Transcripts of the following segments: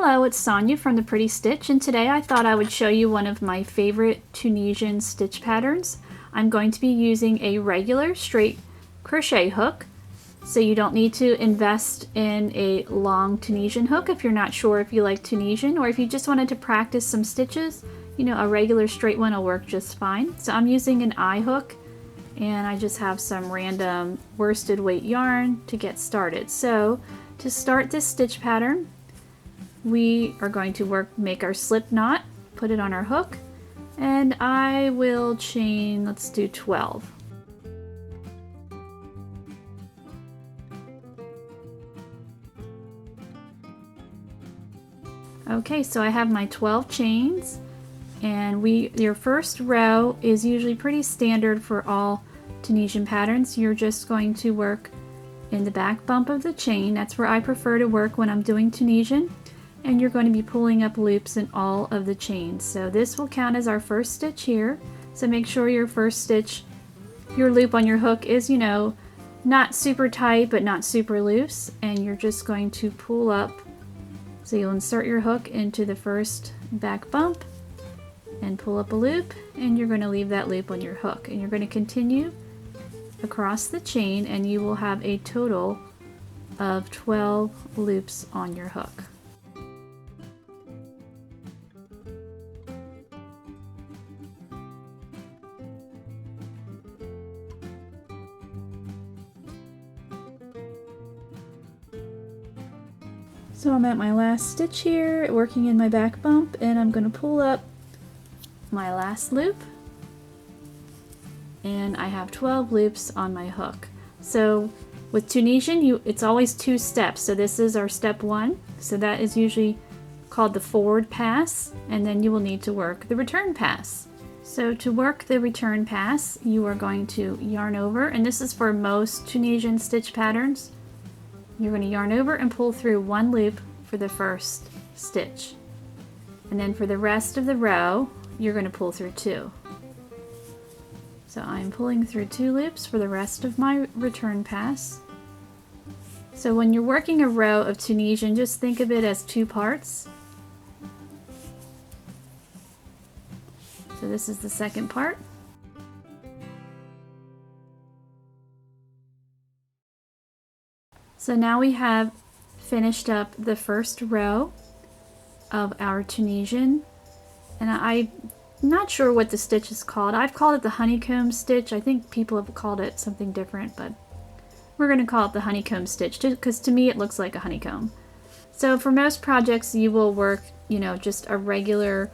Hello, it's Sonia from The Pretty Stitch, and today I thought I would show you one of my favorite Tunisian stitch patterns. I'm going to be using a regular straight crochet hook, so you don't need to invest in a long Tunisian hook if you're not sure if you like Tunisian, or if you just wanted to practice some stitches, you know, a regular straight one will work just fine. So I'm using an eye hook, and I just have some random worsted weight yarn to get started. So to start this stitch pattern, we are going to make our slip knot, put it on our hook, and I will chain, let's do 12. Okay, so I have my 12 chains, and your first row is usually pretty standard for all Tunisian patterns. You're just going to work in the back bump of the chain. That's where I prefer to work when I'm doing Tunisian. And you're going to be pulling up loops in all of the chains. So this will count as our first stitch here. So make sure your first stitch, your loop on your hook is, you know, not super tight but not super loose, and you're just going to pull up. So you'll insert your hook into the first back bump and pull up a loop, and you're going to leave that loop on your hook, and you're going to continue across the chain, and you will have a total of 12 loops on your hook. So I'm at my last stitch here, working in my back bump, and I'm going to pull up my last loop, and I have 12 loops on my hook. So with Tunisian, it's always 2 steps. So this is our step 1, so that is usually called the forward pass, and then you will need to work the return pass. So to work the return pass, you are going to yarn over, and this is for most Tunisian stitch patterns. You're going to yarn over and pull through 1 loop for the first stitch. And then for the rest of the row, you're going to pull through 2. So I'm pulling through 2 loops for the rest of my return pass. So when you're working a row of Tunisian, just think of it as 2 parts. So this is the second part. So now we have finished up the first row of our Tunisian, and I'm not sure what the stitch is called. I've called it the Honeycomb Stitch. I think people have called it something different, but we're going to call it the Honeycomb Stitch because to me it looks like a honeycomb. So for most projects you will work, you know, just a regular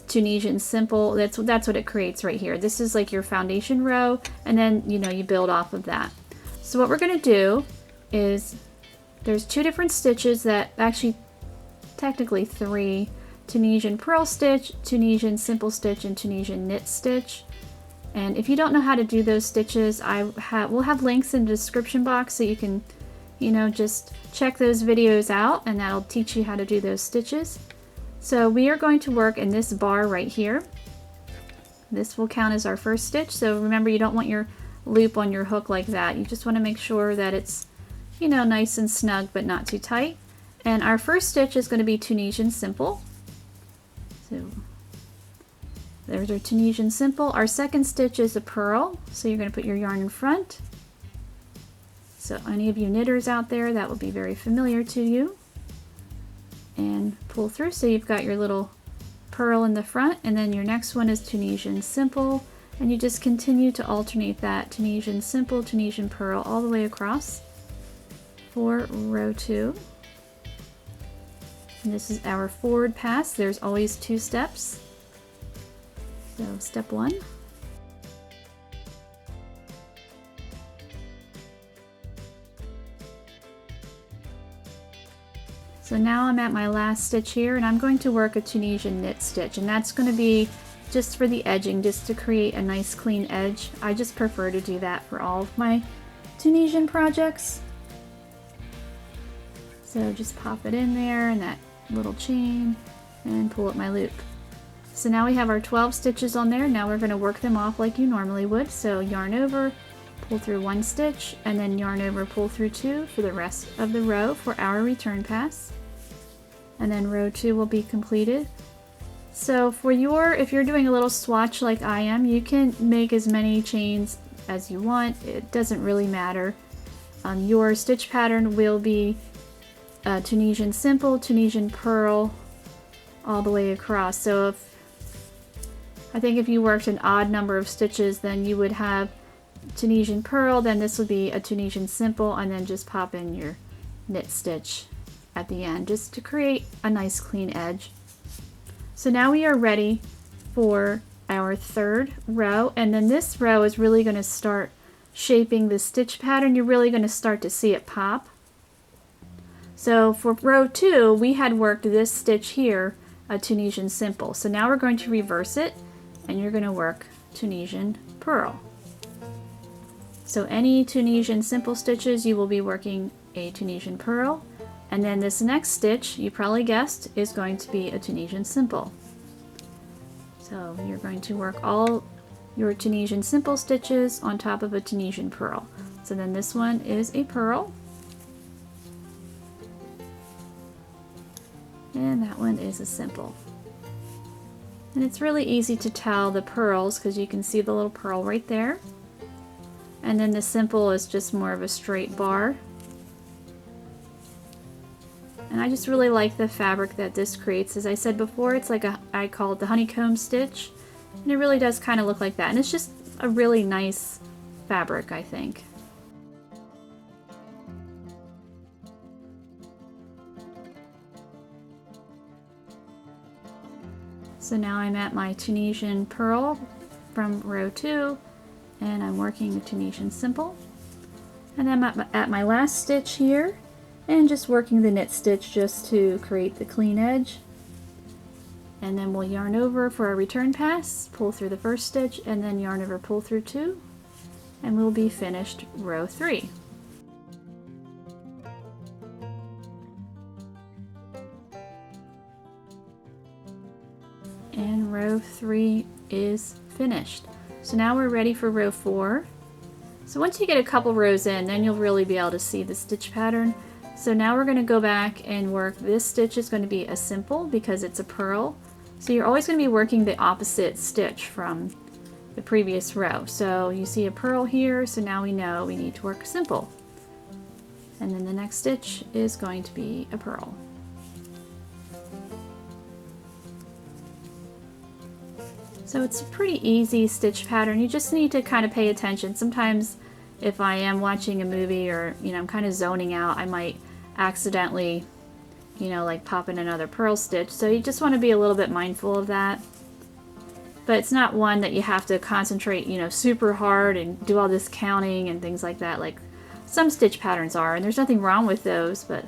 Tunisian simple. That's what it creates right here. This is like your foundation row, and then, you know, you build off of that. So what we're going to do is there's 2 different stitches, that actually technically 3: Tunisian purl stitch, Tunisian simple stitch, and Tunisian knit stitch. And if you don't know how to do those stitches, we'll have links in the description box so you can, you know, just check those videos out, and that'll teach you how to do those stitches. So we are going to work in this bar right here. This will count as our first stitch. So remember, you don't want your loop on your hook like that. You just want to make sure that it's, you know, nice and snug but not too tight. And our first stitch is going to be Tunisian simple. So there's our Tunisian simple. Our second stitch is a purl, so you're going to put your yarn in front. So any of you knitters out there, that will be very familiar to you. And pull through, so you've got your little purl in the front, and then your next one is Tunisian simple, and you just continue to alternate that Tunisian simple, Tunisian purl all the way across for row 2. And this is our forward pass. There's always 2 steps. So step 1. So now I'm at my last stitch here, and I'm going to work a Tunisian knit stitch, and that's going to be just for the edging, just to create a nice clean edge. I just prefer to do that for all of my Tunisian projects. So just pop it in there in that little chain and pull up my loop. So now we have our 12 stitches on there. Now we're going to work them off like you normally would. So yarn over, pull through 1 stitch, and then yarn over, pull through 2 for the rest of the row for our return pass. and then row 2 will be completed. So for if you're doing a little swatch like I am, you can make as many chains as you want. It doesn't really matter. Your stitch pattern will be Tunisian simple, Tunisian purl, all the way across. So I think if you worked an odd number of stitches, then you would have Tunisian purl, then this would be a Tunisian simple, and then just pop in your knit stitch at the end just to create a nice clean edge. So now we are ready for our third row, and then this row is really going to start shaping the stitch pattern. You're really going to start to see it pop. So for row 2, we had worked this stitch here, a Tunisian simple. So now we're going to reverse it, and you're going to work Tunisian purl. So any Tunisian simple stitches, you will be working a Tunisian purl, and then this next stitch, you probably guessed, is going to be a Tunisian simple. So you're going to work all your Tunisian simple stitches on top of a Tunisian purl. So then this one is a purl, and that one is a simple. And it's really easy to tell the purls because you can see the little purl right there. And then the simple is just more of a straight bar. And I just really like the fabric that this creates. As I said before, it's like I call it the honeycomb stitch. And it really does kind of look like that. And it's just a really nice fabric, I think. So now I'm at my Tunisian purl from row 2, and I'm working a Tunisian simple. And I'm at my last stitch here, and just working the knit stitch just to create the clean edge. And then we'll yarn over for a return pass, pull through the first stitch, and then yarn over, pull through 2, and we'll be finished row 3. And row 3 is finished. So now we're ready for row 4. So once you get a couple rows in, then you'll really be able to see the stitch pattern. So now we're going to go back and work. This stitch is going to be a simple because it's a purl. So you're always going to be working the opposite stitch from the previous row. So you see a purl here, so now we know we need to work simple. And then the next stitch is going to be a purl. So it's a pretty easy stitch pattern. You just need to kind of pay attention. Sometimes if I am watching a movie or, I'm kind of zoning out, I might accidentally, like pop in another purl stitch. So you just want to be a little bit mindful of that. But it's not one that you have to concentrate, super hard and do all this counting and things like that, like some stitch patterns are. And there's nothing wrong with those, but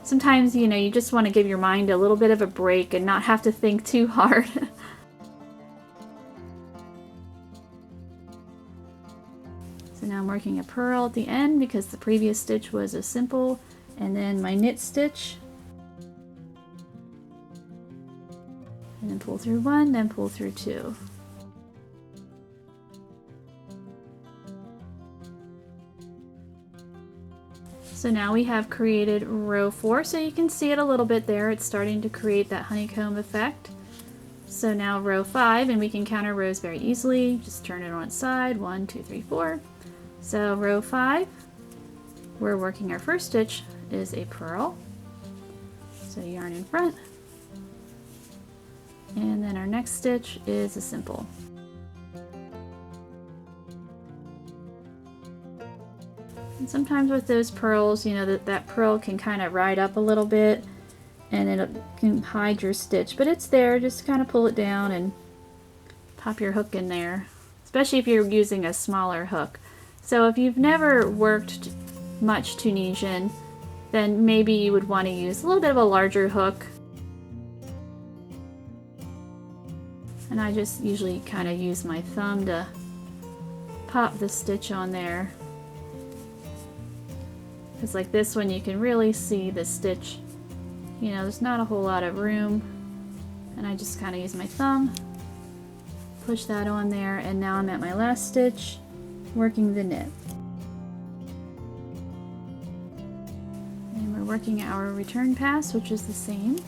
sometimes, you just want to give your mind a little bit of a break and not have to think too hard. So now I'm working a purl at the end because the previous stitch was a simple, and then my knit stitch, and then pull through 1, then pull through 2. So now we have created row 4, so you can see it a little bit there. It's starting to create that honeycomb effect. So now row 5, and we can count our rows very easily. Just turn it on its side, 1, 2, 3, 4. So row 5, we're working our first stitch is a purl. So yarn in front, and then our next stitch is a simple. And sometimes with those purls, that purl can kind of ride up a little bit, and it can hide your stitch, but it's there. Just kind of pull it down and pop your hook in there, especially if you're using a smaller hook. So if you've never worked much Tunisian, then maybe you would want to use a little bit of a larger hook. And I just usually kind of use my thumb to pop the stitch on there. Because like this one, you can really see the stitch. There's not a whole lot of room. And I just kind of use my thumb, push that on there, and now I'm at my last stitch, working the knit. And we're working our return pass, which is the same.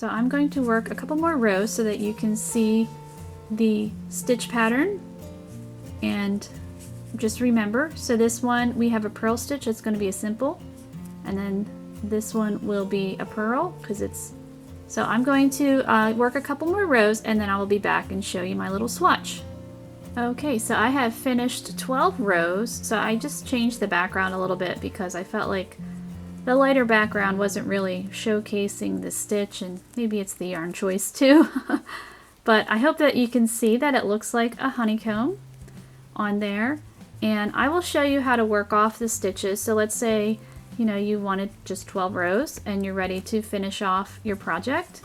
So I'm going to work a couple more rows so that you can see the stitch pattern. And just remember, so this one we have a purl stitch, it's going to be a simple, and then this one will be a purl because it's, so I'm going to work a couple more rows and then I will be back and show you my little swatch. Okay, so I have finished 12 rows, so I just changed the background a little bit because I felt like the lighter background wasn't really showcasing the stitch, and maybe it's the yarn choice too. But I hope that you can see that it looks like a honeycomb on there, and I will show you how to work off the stitches. So let's say, you know, you wanted just 12 rows and you're ready to finish off your project.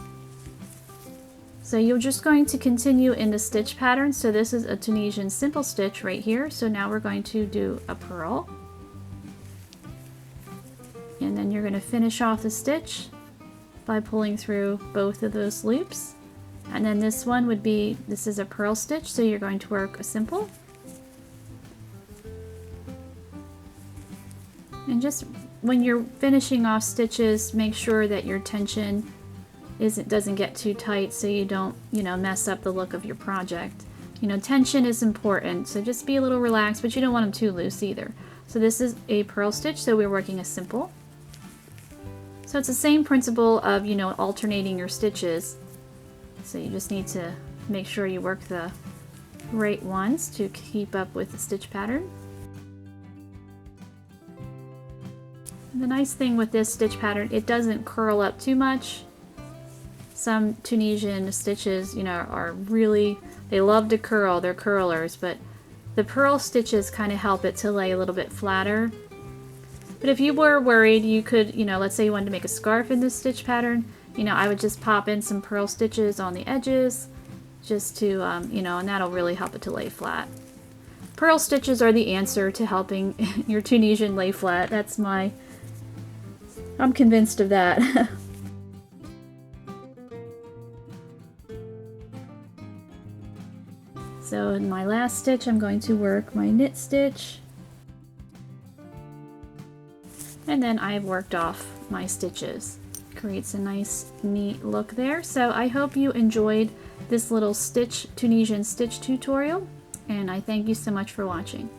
So you're just going to continue in the stitch pattern. So this is a Tunisian simple stitch right here. So now we're going to do a purl. And then you're going to finish off the stitch by pulling through both of those loops. And then this one would be, this is a purl stitch, so you're going to work a simple. And just when you're finishing off stitches, make sure that your tension doesn't get too tight so you don't, you know, mess up the look of your project. You know, tension is important, so just be a little relaxed, but you don't want them too loose either. So this is a purl stitch, so we're working a simple. So it's the same principle of, you know, alternating your stitches. So you just need to make sure you work the right ones to keep up with the stitch pattern. And the nice thing with this stitch pattern, it doesn't curl up too much. Some Tunisian stitches, you know, are really, they love to curl, they're curlers, but the purl stitches kind of help it to lay a little bit flatter. But if you were worried, you could, you know, let's say you wanted to make a scarf in this stitch pattern, you know, I would just pop in some purl stitches on the edges just to, you know, and that'll really help it to lay flat. Purl stitches are the answer to helping your Tunisian lay flat. That's my, I'm convinced of that. So in my last stitch, I'm going to work my knit stitch. And then I've worked off my stitches. Creates a nice, neat look there. So I hope you enjoyed this little Tunisian stitch tutorial, and I thank you so much for watching.